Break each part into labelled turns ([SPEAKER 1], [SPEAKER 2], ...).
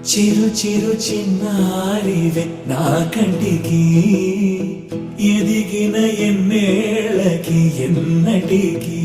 [SPEAKER 1] చిరు చిరు చిన్నారివే నా కంటికి ఎదిగిన ఎన్నేళ్ళకి ఎన్నటికి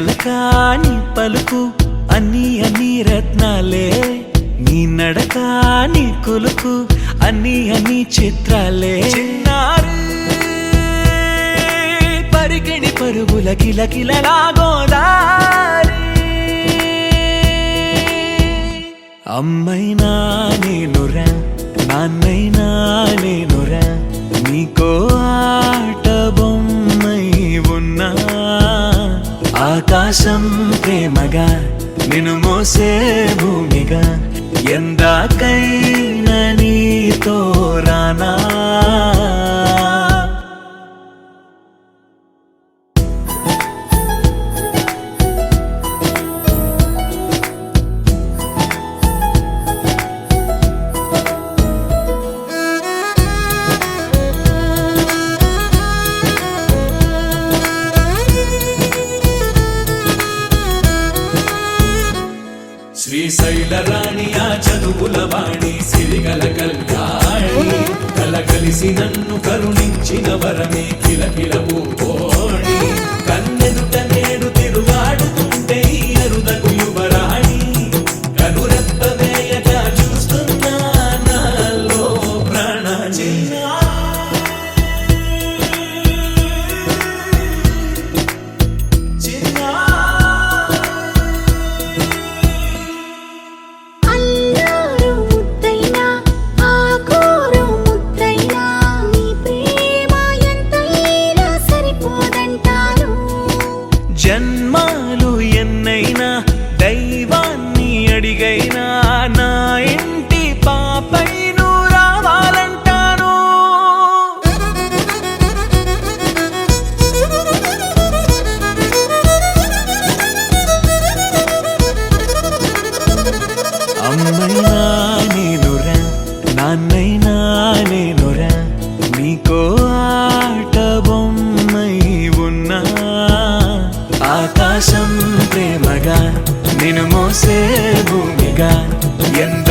[SPEAKER 1] అలకాని పలుకు అన్ని అన్ని రత్నాలే నీ నడక నీ కులుకు అన్ని అన్ని చిత్రాలే చిన్నారు పరికిణి పరుగుల కిలకిలలా గోదారి అమ్మైనా నేనురా నాన్నైనా నేనురా నీకో ఆట బొమ్మై ఉన్నా ఆకాశం ప్రేమగా నిన్ను మోసే భూమిగా ఎందాకైనా నీతో రానా శ్రీశైల రాణి ఆ చదువుల వాణి సిరిగల కళ్యాణి కలగలిసి నన్ను కరుణించిన వరమే కిలకిల పూకోణి కన్నెదుట నేడు తిరుగాడుతుంటే అరుదకు యువరాణి కనురెప్ప వేయగా చూస్తున్నా నాలో ప్రాణ జన్మాలు ఎన్నైనా దైవాన్ని అడిగైనా నా ఇంటి పాపై నువ్వు రావాలంటాను అమ్మైనా నేనురా నాన్నైనా నేనురా నీకో ఆట బొమ్మై ఉన్నా ఆకాశం ప్రేమగా నిన్ను మోసే భూమిగా ఎంత